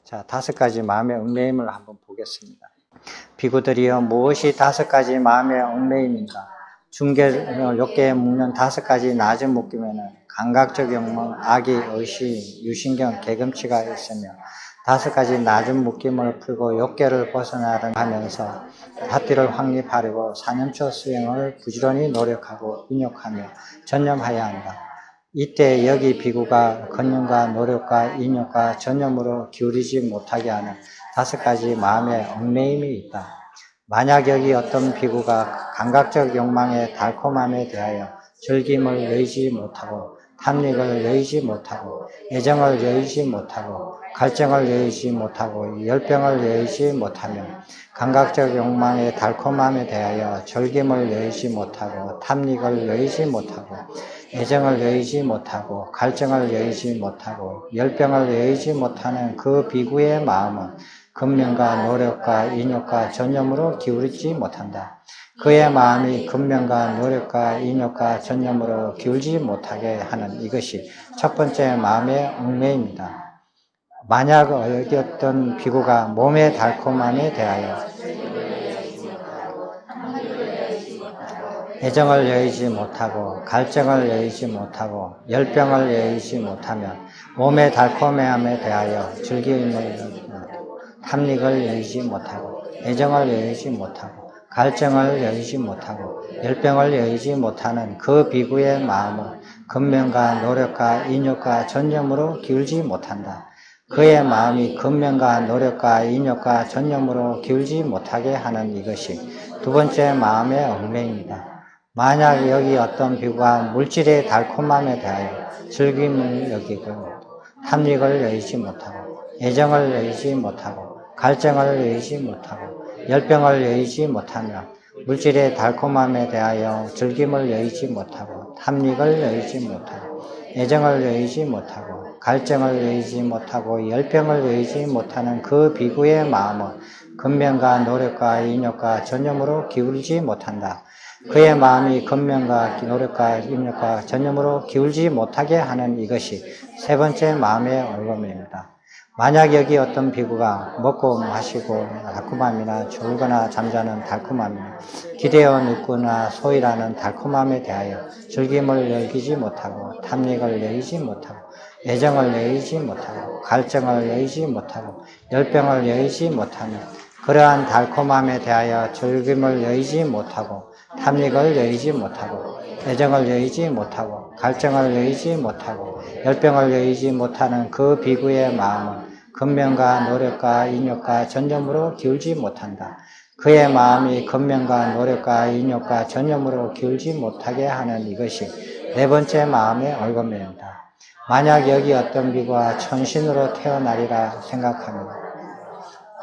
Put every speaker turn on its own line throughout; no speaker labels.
자, 5가지 마음의 얽매임을 한번 보겠습니다. 비구들이여, 무엇이 5가지 마음의 얽매임인가? 중개를 욕계에 묶는 5가지 낮은 묶임에는 감각적 욕망, 악의, 의식, 유신경, 개금치가 있으며 5가지 낮은 묶임을 풀고 욕계를 벗어나려 하면서 밭띠를 확립하려고 사념초 수행을 부지런히 노력하고 인욕하며 전념하여야 한다. 이때 여기 비구가 건념과 노력과 인욕과 전념으로 기울이지 못하게 하는 5가지 마음의 얽매임이 있다. 만약 여기 어떤 비구가 감각적 욕망의 달콤함에 대하여 즐김을 여의지 못하고 탐닉을 여의지 못하고 애정을 여의지 못하고 갈증을 여의지 못하고 열병을 여의지 못하며 감각적 욕망의 달콤함에 대하여 즐김을 여의지 못하고 탐닉을 여의지 못하고 애정을 여의지 못하고 갈증을 여의지 못하고 열병을 여의지 못하는 그 비구의 마음은 근면과 노력과 인욕과 전념으로 기울이지 못한다. 그의 마음이 근면과 노력과 인욕과 전념으로 기울지 못하게 하는 이것이 첫 번째 마음의 얽매입니다. 만약 여기 어떤 비구가 몸의 달콤함에 대하여 애정을 여의지 못하고 갈증을 여의지 못하고 열병을 여의지 못하면 몸의 달콤함에 대하여 즐김을 탐닉을 여의지 못하고 애정을 여의지 못하고 갈증을 여의지 못하고 열병을 여의지 못하는 그 비구의 마음은 근면과 노력과 인욕과 전념으로 기울지 못한다. 그의 마음이 근면과 노력과 인욕과 전념으로 기울지 못하게 하는 이것이 두 번째 마음의 얽매입니다. 만약 여기 어떤 비구가 물질의 달콤함에 대하여 즐김을 여기고 탐닉을 여의지 못하고 애정을 여의지 못하고 갈증을 여의지 못하고 열병을 여의지 못하며 물질의 달콤함에 대하여 즐김을 여의지 못하고 탐닉을 여의지 못하고 애정을 여의지 못하고 갈증을 여의지 못하고 열병을 여의지 못하는 그 비구의 마음은 근면과 노력과 인욕과 전념으로 기울지 못한다. 그의 마음이 근면과 노력과 인욕과 전념으로 기울지 못하게 하는 이것이 세 번째 마음의 얽매입니다. 만약 여기 어떤 비구가 먹고 마시고 달콤함이나 졸거나 잠자는 달콤함이나 기대어 눕거나 소일하는 달콤함에 대하여 즐김을 여기지 못하고 탐닉을 여의지 못하고 애정을 여의지 못하고 갈증을 여의지 못하고 열병을 여의지 못하며 그러한 달콤함에 대하여 즐김을 여의지 못하고 탐닉을 여의지 못하고 애정을 여의지 못하고 갈증을 여의지 못하고 열병을 여의지 못하는 그 비구의 마음은 근면과 노력과 인욕과 전념으로 기울지 못한다. 그의 마음이 근면과 노력과 인욕과 전념으로 기울지 못하게 하는 이것이 네 번째 마음의 얽매입니다. 만약 여기 어떤 비구가 천신으로 태어나리라 생각하면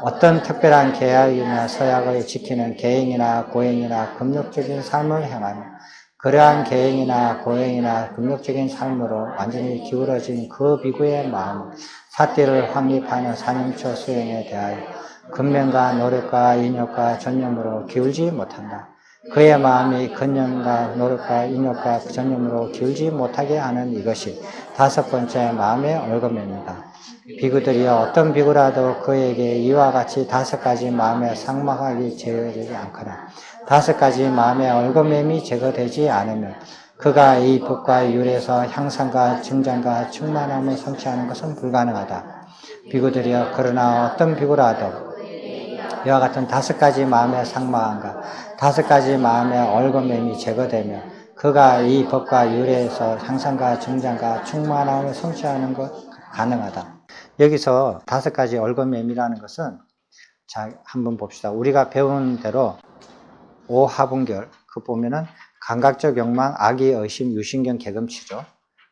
어떤 특별한 계약이나 서약을 지키는 계행이나 고행이나 금욕적인 삶을 행하며 그러한 계행이나 고행이나 금욕적인 삶으로 완전히 기울어진 그 비구의 마음은 사띠를 확립하는 사념초 수행에 대하여 근면과 노력과 인욕과 전념으로 기울지 못한다. 그의 마음이 근념과 노력과 인욕과 전념으로 기울지 못하게 하는 이것이 다섯 번째 마음의 얽매입니다. 비구들이여 어떤 비구라도 그에게 이와 같이 5가지 마음의 상막하기 제어되지 않거나 5가지 마음의 얽매임이 제거되지 않으면 그가 이 법과 율에서 향상과 증장과 충만함을 성취하는 것은 불가능하다. 비구들이여 그러나 어떤 비구라도 이와 같은 5가지 마음의 상막함과 5가지 마음의 얽매임이 제거되면 그가 이 법과 율에서 향상과 증장과 충만함을 성취하는 것 가능하다. 여기서 5가지 얽매임이라는 것은 자 한번 봅시다. 우리가 배운 대로 오하분결 그 보면은 감각적 욕망, 악의, 의심, 유신경, 개금치죠.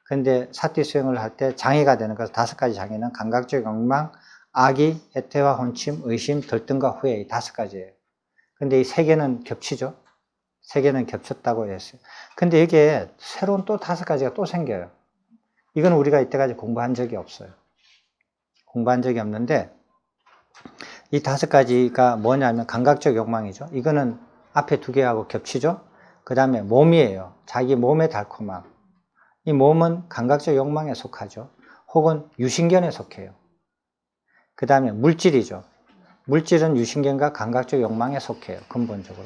근데 사띠 수행을 할 때 장애가 되는 것은 5가지 장애는 감각적 욕망, 악의, 해태와 혼침, 의심, 들뜸과 후회 이 5가지예요. 근데 이 3개는 겹치죠. 3개는 겹쳤다고 했어요. 근데 이게 새로운 또 5가지가 또 생겨요. 이건 우리가 이때까지 공부한 적이 없어요. 공부한 적이 없는데 이 5가지가 뭐냐면 감각적 욕망이죠. 이거는 앞에 2개하고 겹치죠. 그 다음에 몸이에요. 자기 몸의 달콤함. 이 몸은 감각적 욕망에 속하죠. 혹은 유신견에 속해요. 그 다음에 물질이죠. 물질은 유신경과 감각적 욕망에 속해요. 근본적으로.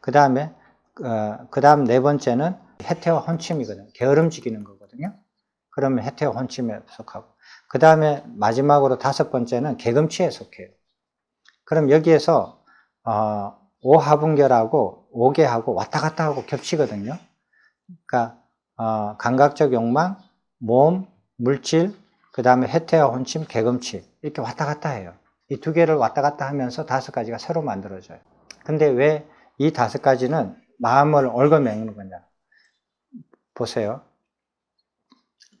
그 다음에 그 다음 네 번째는 해태와 혼침이거든요. 게으름지기는 거거든요. 그러면 해태와 혼침에 속하고. 그 다음에 마지막으로 다섯 번째는 개금치에 속해요. 그럼 여기에서 오하분결하고 오계하고 왔다 갔다 하고 겹치거든요. 그러니까 감각적 욕망, 몸, 물질, 그 다음에 해태와 혼침, 개금치 이렇게 왔다 갔다 해요. 이 두 개를 왔다 갔다 하면서 다섯 가지가 새로 만들어져요. 근데 왜 이 다섯 가지는 마음을 얽어매는 거냐? 보세요.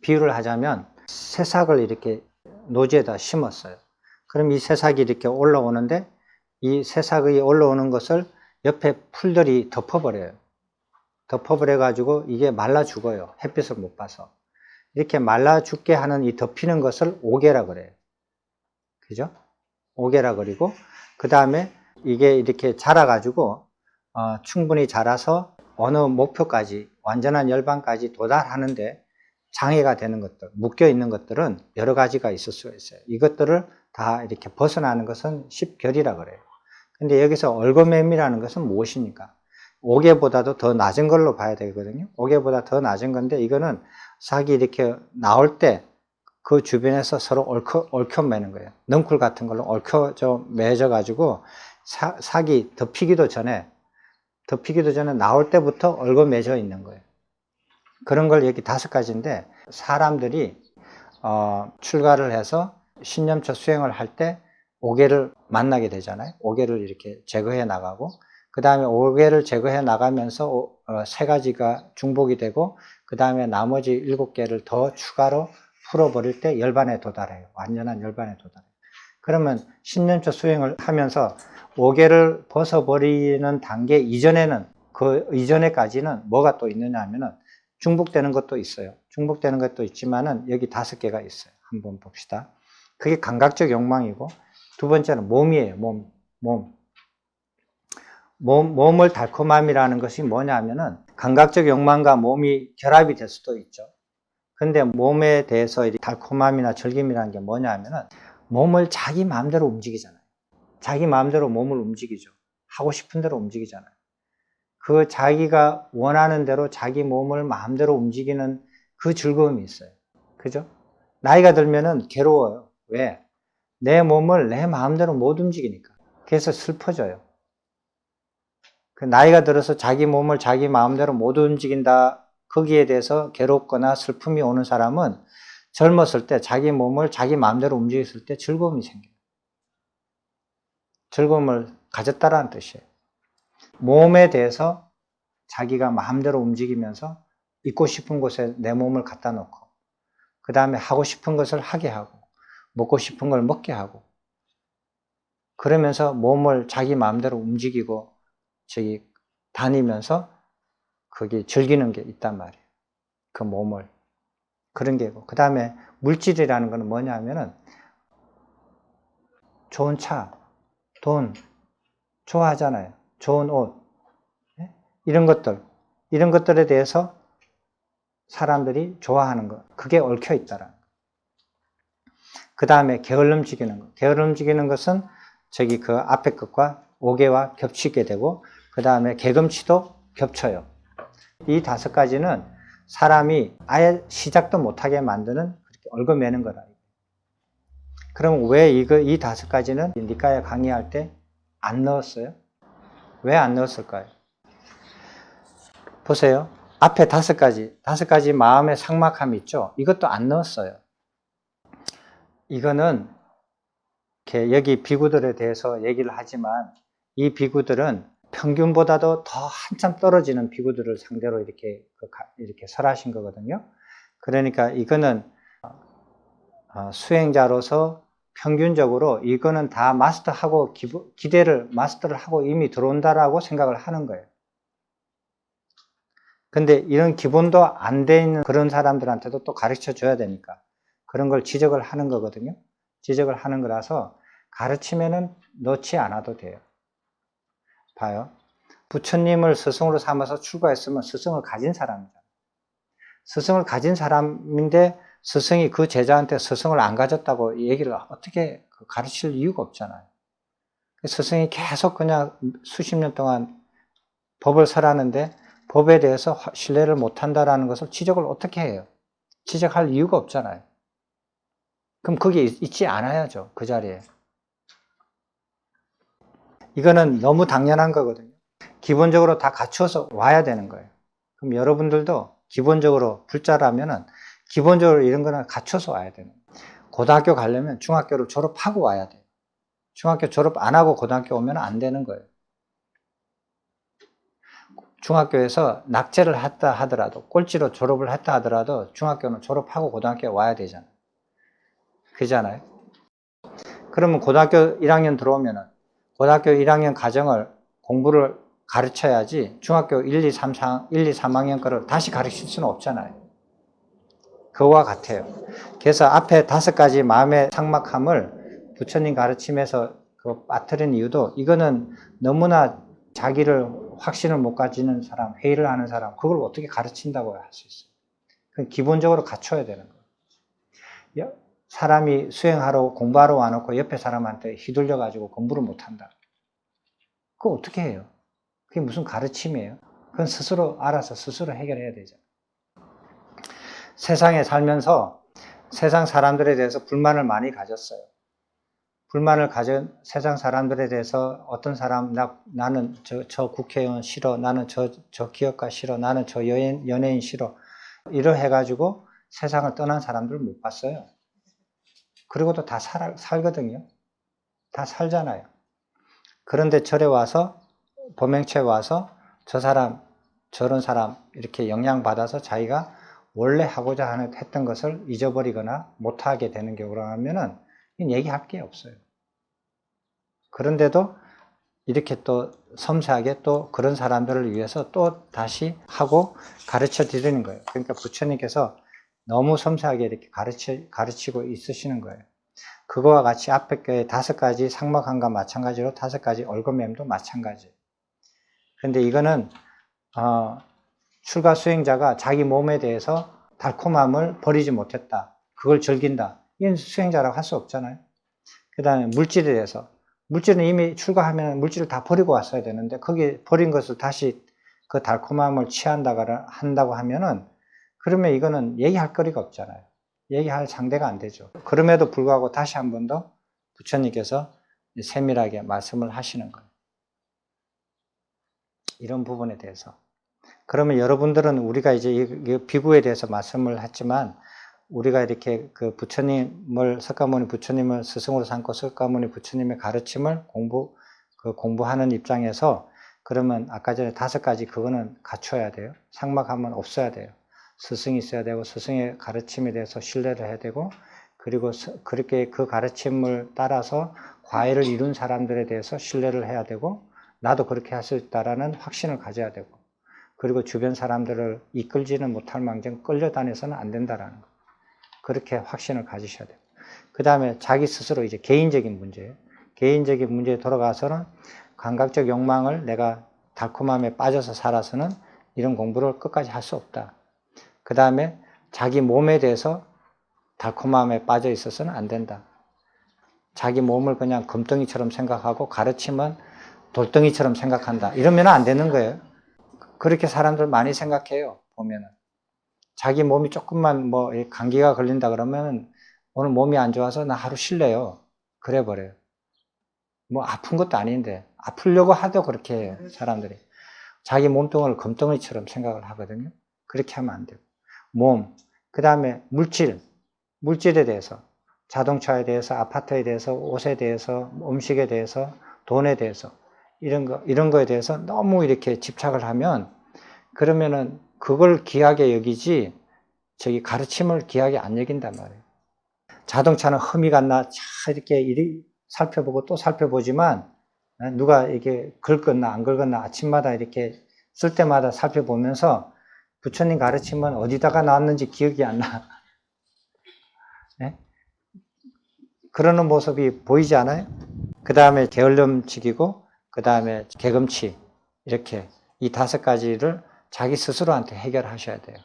비유를 하자면 새싹을 이렇게 노지에다 심었어요. 그럼 이 새싹이 이렇게 올라오는데 이 새싹이 올라오는 것을 옆에 풀들이 덮어버려요. 덮어버려 가지고 이게 말라 죽어요. 햇빛을 못 봐서. 이렇게 말라 죽게 하는 이 덮이는 것을 오개라 그래요. 그죠? 오개라 그리고 그 다음에 이게 이렇게 자라 가지고 충분히 자라서 어느 목표까지 완전한 열반까지 도달하는데 장애가 되는 것들, 묶여 있는 것들은 여러 가지가 있을 수가 있어요. 이것들을 다 이렇게 벗어나는 것은 십결이라 그래요. 근데 여기서 얽어맴이라는 것은 무엇입니까? 오개보다도 더 낮은 걸로 봐야 되거든요. 오개보다 더 낮은 건데 이거는 싹이 이렇게 나올 때 그 주변에서 서로 얽혀매는 거예요. 넝쿨 같은 걸로 얽혀져 매져 가지고 싹이 덮이기도 전에 나올 때부터 얽어매져 있는 거예요. 그런 걸 여기 다섯 가지인데 사람들이 출가를 해서 신념처 수행을 할 때 오개를 만나게 되잖아요. 오개를 이렇게 제거해 나가고 그 다음에 오개를 제거해 나가면서 세 가지가 중복이 되고 그 다음에 나머지 일곱 개를 더 추가로 풀어버릴 때 열반에 도달해요. 완전한 열반에 도달해요. 그러면 신념처 수행을 하면서 오개를 벗어버리는 단계 이전에는 그 이전에까지는 뭐가 또 있느냐 하면은 중복되는 것도 있어요. 중복되는 것도 있지만은 여기 다섯 개가 있어요. 한번 봅시다. 그게 감각적 욕망이고 두 번째는 몸이에요. 몸을 달콤함이라는 것이 뭐냐 하면은 감각적 욕망과 몸이 결합이 될 수도 있죠. 근데 몸에 대해서 달콤함이나 즐김이라는 게 뭐냐 하면은 몸을 자기 마음대로 움직이잖아요. 자기 마음대로 몸을 움직이죠. 하고 싶은 대로 움직이잖아요. 그 자기가 원하는 대로 자기 몸을 마음대로 움직이는 그 즐거움이 있어요. 그죠? 나이가 들면은 괴로워요. 왜? 내 몸을 내 마음대로 못 움직이니까. 그래서 슬퍼져요. 그 나이가 들어서 자기 몸을 자기 마음대로 못 움직인다. 거기에 대해서 괴롭거나 슬픔이 오는 사람은 젊었을 때 자기 몸을 자기 마음대로 움직였을 때 즐거움이 생겨요. 즐거움을 가졌다라는 뜻이에요. 몸에 대해서 자기가 마음대로 움직이면서 있고 싶은 곳에 내 몸을 갖다 놓고 그 다음에 하고 싶은 것을 하게 하고 먹고 싶은 걸 먹게 하고 그러면서 몸을 자기 마음대로 움직이고 다니면서 거기 즐기는 게 있단 말이에요. 그 몸을. 그런 게고. 그 다음에 물질이라는 건 뭐냐 하면은 좋은 차, 돈, 좋아하잖아요. 좋은 옷. 이런 것들에 대해서 사람들이 좋아하는 것. 그게 얽혀 있다라는 거. 그 다음에 게을름지기는 것. 게을름지기는 것은 그 앞에 것과 오개와 겹치게 되고 그 다음에 개금치도 겹쳐요. 이 다섯 가지는 사람이 아예 시작도 못하게 만드는 그렇게 얽어매는 거다. 그럼 왜 이 다섯 가지는 니까야 강의할 때 안 넣었어요? 왜 안 넣었을까요? 보세요. 앞에 다섯 가지 마음의 삭막함이 있죠? 이것도 안 넣었어요. 이거는 여기 비구들에 대해서 얘기를 하지만 이 비구들은 평균보다도 더 한참 떨어지는 비구들을 상대로 이렇게 설하신 거거든요. 그러니까 이거는 수행자로서 평균적으로 이거는 다 마스터하고 마스터를 하고 이미 들어온다라고 생각을 하는 거예요. 근데 이런 기본도 안 돼 있는 그런 사람들한테도 또 가르쳐 줘야 되니까 그런 걸 지적을 하는 거거든요. 지적을 하는 거라서 가르치면은 넣지 않아도 돼요. 봐요. 부처님을 스승으로 삼아서 출가했으면 스승을 가진 사람이잖아요. 스승을 가진 사람인데 스승이 그 제자한테 스승을 안 가졌다고 얘기를 어떻게 가르칠 이유가 없잖아요. 스승이 계속 그냥 수십 년 동안 법을 설하는데 법에 대해서 신뢰를 못한다라는 것을 지적을 어떻게 해요? 지적할 이유가 없잖아요. 그럼 거기에 있지 않아야죠. 그 자리에. 이거는 너무 당연한 거거든요. 기본적으로 다 갖춰서 와야 되는 거예요. 그럼 여러분들도 기본적으로 불자라면은 기본적으로 이런 거는 갖춰서 와야 되는 거예요. 고등학교 가려면 중학교를 졸업하고 와야 돼요. 중학교 졸업 안 하고 고등학교 오면 안 되는 거예요. 중학교에서 낙제를 했다 하더라도, 꼴찌로 졸업을 했다 하더라도 중학교는 졸업하고 고등학교에 와야 되잖아요. 그잖아요. 그러면 고등학교 1학년 들어오면은 고등학교 1학년 과정을 공부를 가르쳐야지 중학교 1, 2, 3학년 거를 다시 가르칠 수는 없잖아요. 그거와 같아요. 그래서 앞에 5가지 마음의 삭막함을 부처님 가르침에서 빠뜨린 이유도 이거는 너무나 자기를 확신을 못 가지는 사람, 회의를 하는 사람, 그걸 어떻게 가르친다고 할 수 있어요. 기본적으로 갖춰야 되는 거예요. 사람이 수행하러 공부하러 와놓고 옆에 사람한테 휘둘려가지고 공부를 못한다. 그거 어떻게 해요? 그게 무슨 가르침이에요? 그건 스스로 알아서 스스로 해결해야 되죠. 세상에 살면서 세상 사람들에 대해서 불만을 많이 가졌어요. 불만을 가진 세상 사람들에 대해서 어떤 사람, 나는 저 국회의원 싫어, 나는 저 기업가 싫어, 나는 저 연예인 싫어, 이러 해가지고 세상을 떠난 사람들을 못 봤어요. 그리고도 다 살거든요. 다 살잖아요. 그런데 절에 와서, 법행처에 와서 저 사람, 저런 사람 이렇게 영향받아서 자기가 원래 하고자 했던 것을 잊어버리거나 못하게 되는 경우라 하면은 얘기할 게 없어요. 그런데도 이렇게 또 섬세하게 또 그런 사람들을 위해서 또 다시 하고 가르쳐 드리는 거예요. 그러니까 부처님께서 너무 섬세하게 이렇게 가르치고 있으시는 거예요. 그거와 같이 앞에 5가지 삭막함과 마찬가지로 5가지 얼거맴도 마찬가지. 그런데 이거는 출가 수행자가 자기 몸에 대해서 달콤함을 버리지 못했다. 그걸 즐긴다. 이건 수행자라고 할 수 없잖아요. 그 다음에 물질에 대해서. 물질은 이미 출가하면 물질을 다 버리고 왔어야 되는데 거기 버린 것을 다시 그 달콤함을 한다고 하면은 그러면 이거는 얘기할 거리가 없잖아요. 얘기할 상대가 안 되죠. 그럼에도 불구하고 다시 한 번 더 부처님께서 세밀하게 말씀을 하시는 거예요. 이런 부분에 대해서. 그러면 여러분들은 우리가 이제 이 비구에 대해서 말씀을 했지만 우리가 이렇게 그 부처님을, 석가모니 부처님을 스승으로 삼고 석가모니 부처님의 가르침을 공부하는 입장에서 그러면 아까 전에 5가지 그거는 갖춰야 돼요. 삭막함은 없어야 돼요. 스승이 있어야 되고 스승의 가르침에 대해서 신뢰를 해야 되고 그리고 그렇게 그 가르침을 따라서 과외를 이룬 사람들에 대해서 신뢰를 해야 되고 나도 그렇게 할 수 있다라는 확신을 가져야 되고 그리고 주변 사람들을 이끌지는 못할 망정 끌려다녀서는 안 된다라는 거. 그렇게 확신을 가지셔야 돼요. 그 다음에 자기 스스로 이제 개인적인 문제예요. 개인적인 문제에 돌아가서는 감각적 욕망을 내가 달콤함에 빠져서 살아서는 이런 공부를 끝까지 할 수 없다. 그 다음에 자기 몸에 대해서 달콤함에 빠져 있어서는 안 된다. 자기 몸을 그냥 금덩이처럼 생각하고 가르침은 돌덩이처럼 생각한다. 이러면 안 되는 거예요. 그렇게 사람들 많이 생각해요. 보면은. 자기 몸이 조금만 감기가 걸린다 그러면 오늘 몸이 안 좋아서 나 하루 쉴래요. 그래 버려요. 아픈 것도 아닌데 아프려고 하도 그렇게 해요. 사람들이. 자기 몸뚱이를 금덩이처럼 생각을 하거든요. 그렇게 하면 안 돼요. 몸, 그 다음에 물질에 대해서 자동차에 대해서, 아파트에 대해서, 옷에 대해서, 음식에 대해서, 돈에 대해서 이런 거에 대해서 너무 이렇게 집착을 하면 그러면은 그걸 귀하게 여기지 저기 가르침을 귀하게 안 여긴단 말이에요. 자동차는 흠이 갔나 이렇게 살펴보고 또 살펴보지만 누가 이게 긁었나 안 긁었나 아침마다 이렇게 쓸 때마다 살펴보면서 부처님 가르침은 어디다가 나왔는지 기억이 안 나. 네? 그러는 모습이 보이지 않아요? 그 다음에 게을름치기고 그 다음에 개금치 이렇게 이 5가지를 자기 스스로한테 해결하셔야 돼요.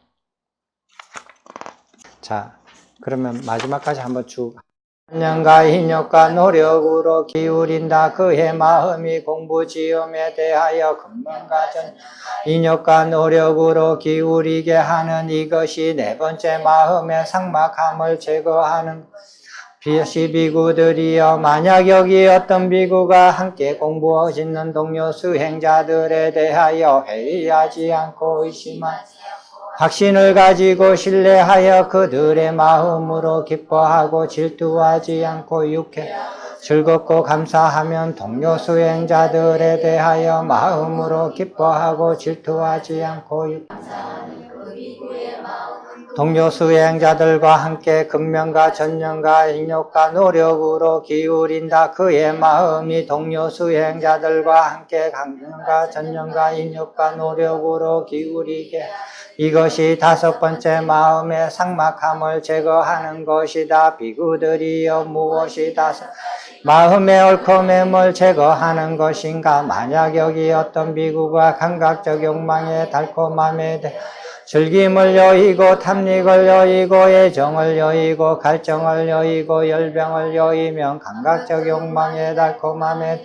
자, 그러면 마지막까지 한번 쭉 전념과 인욕과 노력으로 기울인다. 그의 마음이 공부지음에 대하여 근면과 전 인욕과 노력으로 기울이게 하는 이것이 네 번째 마음의 삭막함을 제거하는 비구들이여, 만약 여기 어떤 비구가 함께 공부 짓는 동료 수행자들에 대하여 회의하지 않고 의심한 확신을 가지고 신뢰하여 그들의 마음으로 기뻐하고 질투하지 않고 즐겁고 감사하면 동료 수행자들에 대하여 마음으로 기뻐하고 질투하지 않고 동료 수행자들과 함께 근면과 전념과 인욕과 노력으로 기울인다. 그의 마음이 동료 수행자들과 함께 근면과 전념과 인욕과 노력으로 기울이게, 이것이 다섯 번째 마음의 삭막함을 제거하는 것이다. 비구들이여, 무엇이 마음의 얽힘을 제거하는 것인가? 만약 여기 어떤 비구가 감각적 욕망의 달콤함에 대해 즐김을 여의고 탐닉을 여의고 애정을 여의고 갈증을 여의고 열병을 여의면, 감각적 욕망의 달콤함에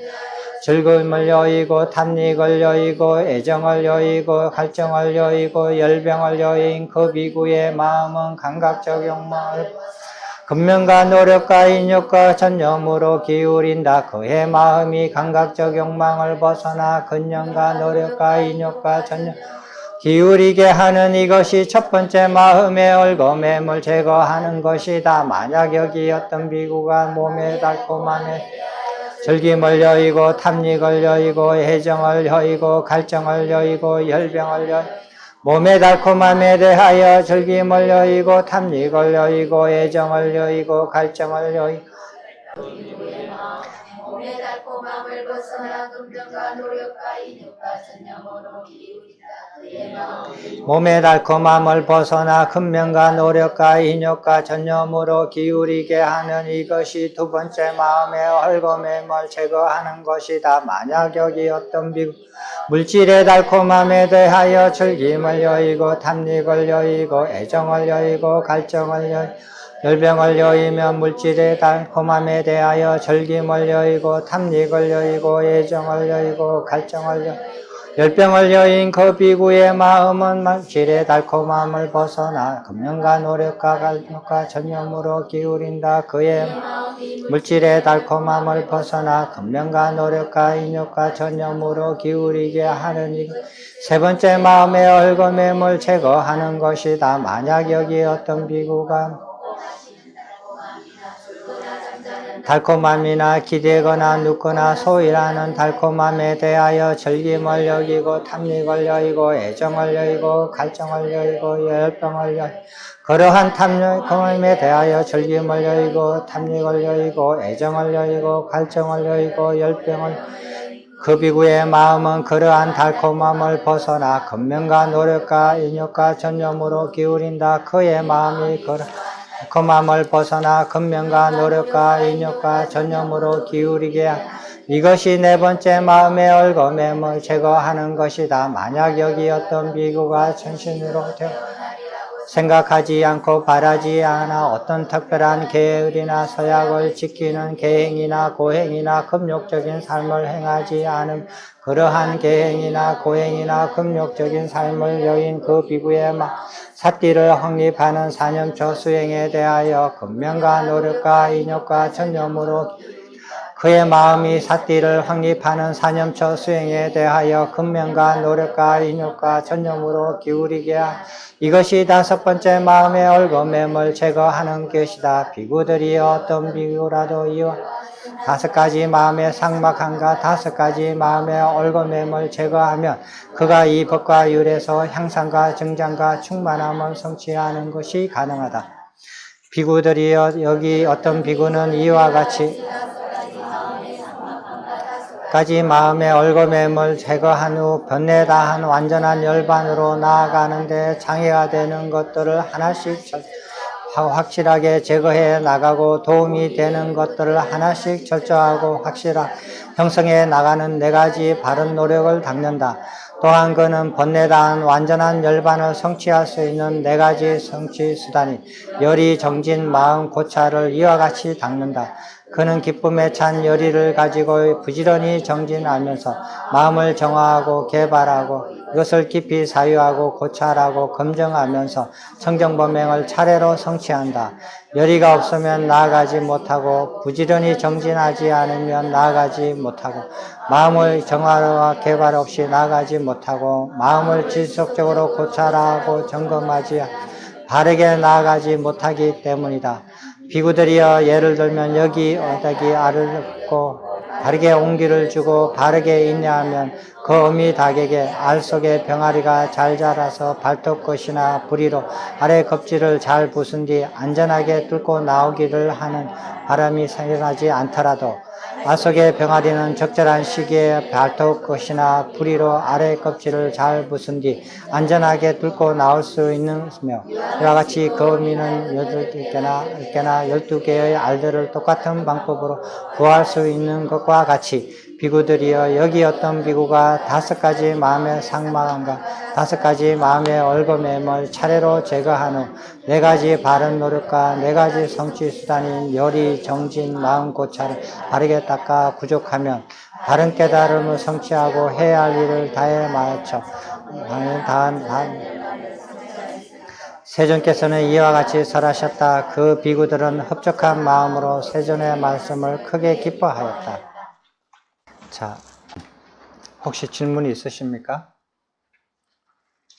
즐거움을 여의고 탐닉을 여의고 애정을 여의고 갈증을 여의고 열병을 여인 그 비구의 마음은 감각적 욕망을 근면과 노력과 인욕과 전념으로 기울인다. 그의 마음이 감각적 욕망을 벗어나 근념과 노력과 인욕과 전념 기울이게 하는 이것이 첫 번째 마음의 얽매물 제거하는 것이다. 만약 여기 어떤 비구가 몸의 달콤함에 즐김을 여의고 탐닉을 여의고 애정을 여의고 갈증을 여의고 열병을 여의고 몸의 달콤함에 대하여 즐김을 여의고 탐닉을 여의고 애정을 여의고 갈증을 여의고 몸의 달콤함을 벗어나 근면과 노력과 인욕과 전념으로 기울인다. 몸의 달콤함을 벗어나 근면과 노력과 인욕과 전념으로 기울이게 하는 이것이 두 번째 마음의 얽매물 제거하는 것이다. 만약 여기 어떤 물질의 달콤함에 대하여 즐김을 여의고 탐닉을 여의고 애정을 여의고 갈증을 여의고 열병을 여의며 물질의 달콤함에 대하여 즐김을 여의고 탐닉을 여의고 애정을 여의고 갈증을 여의고 열병을 여인 그 비구의 마음은 물질의 달콤함을 벗어나 근면과 노력과 갈증과 전념으로 기울인다. 그의 물질의 달콤함을 벗어나 근면과 노력과 인욕과 전념으로 기울이게 하는 세 번째 마음의 얽매물 제거하는 것이다. 만약 여기 어떤 비구가 달콤함이나 기대거나 눕거나 소일하는 달콤함에 대하여 즐김을 여기고 탐닉을 여기고 애정을 여기고 갈증을 여기고 열병을 여기고 그러한 탐닉함에 대하여 즐김을 여기고 탐닉을 여기고 애정을 여기고 갈증을 여기고 열병을 그 비구의 마음은 그러한 달콤함을 벗어나 근면과 노력과 인욕과 전념으로 기울인다. 그의 마음이 달콤함을 벗어나 근면과 노력과 인욕과 전념으로 기울이게 이것이 네 번째 마음의 얽매물 제거하는 것이다. 만약 여기 어떤 비구가 전신으로 생각하지 않고 바라지 않아 어떤 특별한 계율이나 서약을 지키는 계행이나 고행이나 금욕적인 삶을 행하지 않음, 그러한 계행이나 고행이나 금욕적인 삶을 여인 그 비구의 삿띠를 확립하는 사념초 수행에 대하여 근면과 노력과 인욕과 전념으로 그의 마음이 삿띠를 확립하는 사념초 수행에 대하여 근면과 노력과 인욕과 전념으로 기울이게 이것이 다섯 번째 마음의 얽매물 제거하는 것이다. 비구들이 어떤 비구라도 이와 다섯 가지 마음의 삭막함과 다섯 가지 마음의 얽매물 제거하면 그가 이 법과 율에서 향상과 증장과 충만함을 성취하는 것이 가능하다. 비구들이 여기 어떤 비구는 이와 같이 가지 마음의 얽매물 제거한 후 변내다한 완전한 열반으로 나아가는데 장애가 되는 것들을 하나씩 확실하게 제거해 나가고 도움이 되는 것들을 하나씩 철저하고 확실하게 형성해 나가는 네 가지 바른 노력을 닦는다. 또한 그는 번뇌다한 완전한 열반을 성취할 수 있는 네 가지 성취 수단이 열이 정진 마음 고찰을 이와 같이 닦는다. 그는 기쁨에 찬 열의를 가지고 부지런히 정진하면서 마음을 정화하고 개발하고 이것을 깊이 사유하고 고찰하고 검증하면서 청정범행을 차례로 성취한다. 열의가 없으면 나아가지 못하고 부지런히 정진하지 않으면 나아가지 못하고 마음을 정화와 개발 없이 나아가지 못하고 마음을 지속적으로 고찰하고 점검하지 바르게 나아가지 못하기 때문이다. 비구들이여 예를 들면 여기 어디기 알을 듣고 바르게 온기를 주고 바르게 인내하면 그 어미 닭에게 알 속에 병아리가 잘 자라서 발톱끝이나 부리로 아래 껍질을 잘 부순 뒤 안전하게 뚫고 나오기를 하는 바람이 생겨나지 않더라도 알 속의 병아리는 적절한 시기에 발톱끝이나 부리로 아래 껍질을 잘 부순 뒤 안전하게 뚫고 나올 수 있으며 이와 같이 그 어미는 8개나 10개나 12개의 알들을 똑같은 방법으로 구할 수 있는 것과 같이 비구들이여 여기 어떤 비구가 5가지 마음의 상망함과 5가지 마음의 얼거매임을 차례로 제거한 후 4가지 바른 노력과 4가지 성취 수단인 열의, 정진, 마음 고찰을 바르게 닦아 부족하면 바른 깨달음을 성취하고 해야 할 일을 다해 마쳐 세존께서는 이와 같이 설하셨다. 그 비구들은 흡족한 마음으로 세존의 말씀을 크게 기뻐하였다. 자, 혹시 질문이 있으십니까?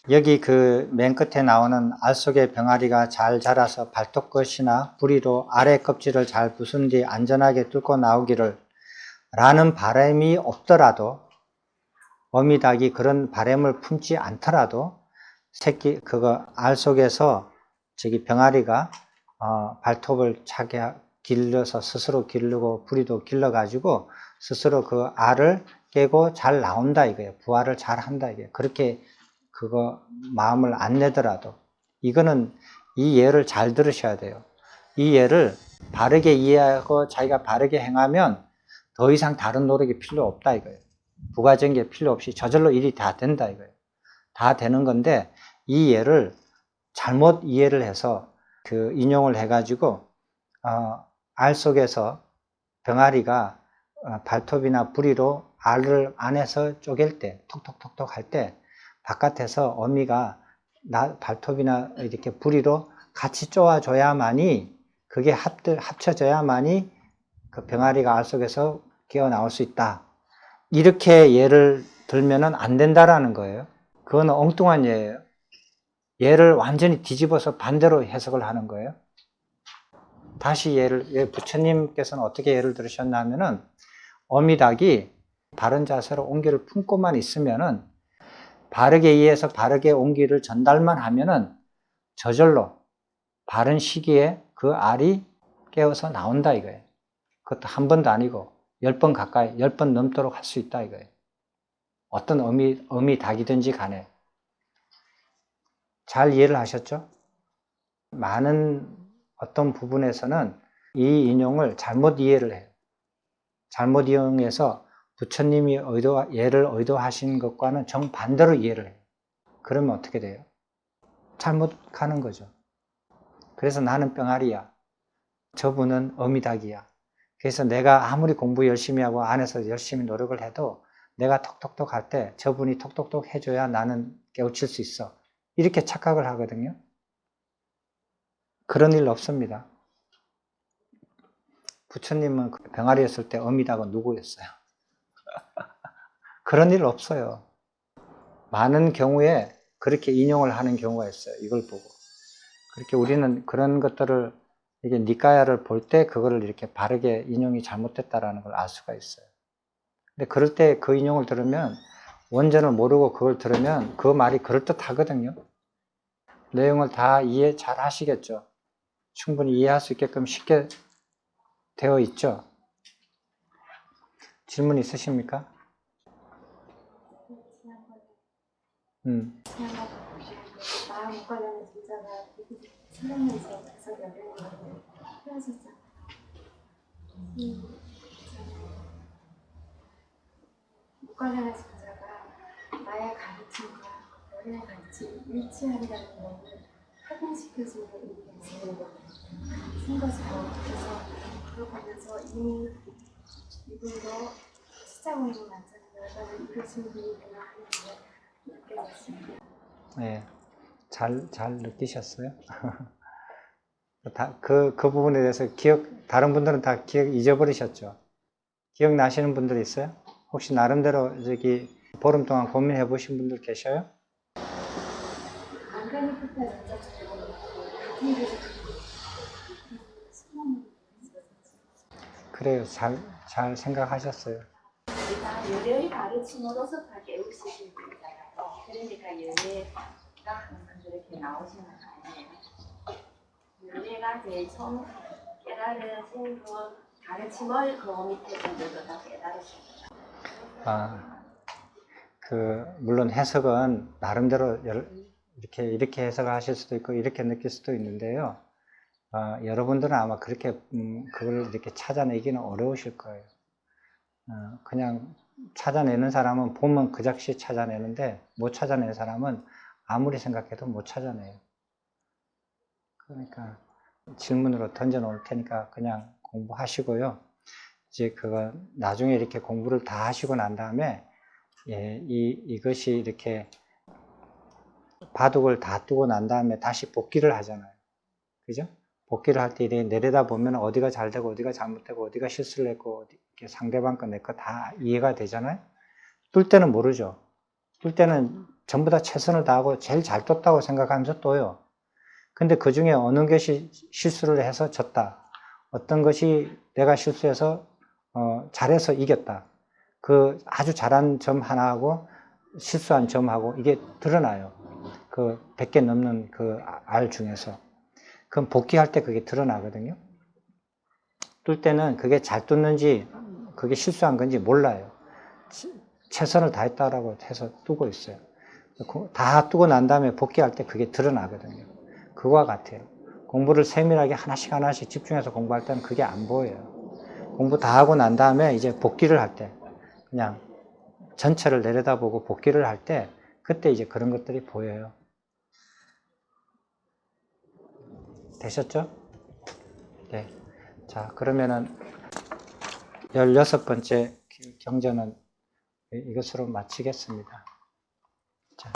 여기 그 맨 끝에 나오는 알 속의 병아리가 잘 자라서 발톱끝이나 부리로 아래 껍질을 잘 부순 뒤 안전하게 뚫고 나오기를 라는 바람이 없더라도 어미닭이 그런 바람을 품지 않더라도 새끼 그거 알 속에서 저기 병아리가 발톱을 차게 길러서 스스로 기르고 부리도 길러가지고 스스로 그 알을 깨고 잘 나온다 이거예요. 부화를 잘 한다 이게 그렇게 그거 마음을 안 내더라도 이거는 이 예를 잘 들으셔야 돼요. 이 예를 바르게 이해하고 자기가 바르게 행하면 더 이상 다른 노력이 필요 없다 이거예요. 부가적인 게 필요 없이 저절로 일이 다 된다 이거예요. 다 되는 건데 이 예를 잘못 이해를 해서 그 인용을 해가지고 알 속에서 병아리가 발톱이나 부리로 알을 안에서 쪼갤 때 톡톡톡톡 할 때 바깥에서 어미가 발톱이나 이렇게 부리로 같이 쪼아줘야만이 그게 합쳐져야만이 그 병아리가 알 속에서 기어 나올 수 있다. 이렇게 예를 들면은 안 된다라는 거예요. 그건 엉뚱한 예예요. 예를 완전히 뒤집어서 반대로 해석을 하는 거예요. 다시 부처님께서는 어떻게 예를 들으셨냐면은 어미닭이 바른 자세로 온기를 품고만 있으면은 바르게 이해해서 바르게 온기를 전달만 하면은 저절로 바른 시기에 그 알이 깨어서 나온다 이거예요. 그것도 한 번도 아니고 10번 가까이 10번 넘도록 할 수 있다 이거예요. 어떤 어미 닭이든지 간에. 잘 이해를 하셨죠? 많은 어떤 부분에서는 이 인용을 잘못 이해를 해요. 잘못 이용해서 부처님이 예를 의도하신 것과는 정반대로 이해를 해요. 그러면 어떻게 돼요? 잘못 가는 거죠. 그래서 나는 병아리야. 저분은 어미닭이야. 그래서 내가 아무리 공부 열심히 하고 안에서 열심히 노력을 해도 내가 톡톡톡 할 때 저분이 톡톡톡 해줘야 나는 깨우칠 수 있어. 이렇게 착각을 하거든요. 그런 일 없습니다. 부처님은 병아리였을 때 어미닭은 누구였어요? 그런 일 없어요. 많은 경우에 그렇게 인용을 하는 경우가 있어요. 이걸 보고. 그렇게 우리는 그런 것들을 이게 니까야를 볼 때 그거를 이렇게 바르게 인용이 잘못됐다라는 걸 알 수가 있어요. 근데 그럴 때 그 인용을 들으면 원전을 모르고 그걸 들으면 그 말이 그럴듯하거든요. 내용을 다 이해 잘 하시겠죠. 충분히 이해할 수 있게끔 쉽게 되어 있죠. 질문 있으십니까?
마음 관련된 진짜가 생각나서 계속 연락을 헤어졌잖아. 못 관련된 진짜가 나의 감정 가르침과 별의 가르침이 일치한다는 것을 확인시켜주는 의미에서 쓴 것으로 그래서 그걸 보면서 이분도 시장으로 완전히 열반을 이루신 분이구나 하는 게 느껴졌습니다.
네, 잘 느끼셨어요? 그 부분에 대해서 다른 분들은 다 기억 잊어버리셨죠? 기억나시는 분들 있어요? 혹시 나름대로 보름 동안 고민해 보신 분들 계셔요?
안간히 끝에 앉아주고 같은 곳에 수많은
그래요. 잘 생각하셨어요.
우리가 열애의 가르침으로서 다 깨우치신 분이잖아요. 그러니까 열애가 항상 그렇게 나오시는 거 아니에요. 열애가 제일 처음 깨달으신 그 가르침을 그 밑에 분들도 다 깨달으십니다.
물론 해석은 나름대로 이렇게 해석하실 수도 있고, 이렇게 느낄 수도 있는데요. 여러분들은 아마 그걸 이렇게 찾아내기는 어려우실 거예요. 그냥 찾아내는 사람은 보면 그 즉시 찾아내는데, 못 찾아내는 사람은 아무리 생각해도 못 찾아내요. 그러니까 질문으로 던져 놓을 테니까 그냥 공부하시고요. 이제 그거 나중에 이렇게 공부를 다 하시고 난 다음에, 이것이 이렇게 바둑을 다 두고 난 다음에 다시 복기를 하잖아요. 그죠? 복기를 할 때 이렇게 내려다 보면 어디가 잘 되고 어디가 잘못되고 어디가 실수를 했고 이렇게 상대방 거 내 거 다 이해가 되잖아요. 뚫 때는 모르죠. 뚫 때는 전부 다 최선을 다하고 제일 잘 떴다고 생각하면서 떠요. 근데 그 중에 어느 것이 실수를 해서 졌다. 어떤 것이 내가 실수해서 잘해서 이겼다. 그 아주 잘한 점 하나하고 실수한 점하고 이게 드러나요. 그 100개 넘는 그 알 중에서. 그럼 복귀할 때 그게 드러나거든요. 뚫 때는 그게 잘 뚫는지 그게 실수한 건지 몰라요. 최선을 다했다라고 해서 뚫고 있어요. 다 뚫고 난 다음에 복귀할 때 그게 드러나거든요. 그거와 같아요. 공부를 세밀하게 하나씩 집중해서 공부할 때는 그게 안 보여요. 공부 다 하고 난 다음에 이제 복귀를 할 때 그냥 전체를 내려다보고 복귀를 할 때 그때 이제 그런 것들이 보여요. 되셨죠? 네. 자, 그러면은 16번째 경전은 이것으로 마치겠습니다. 자.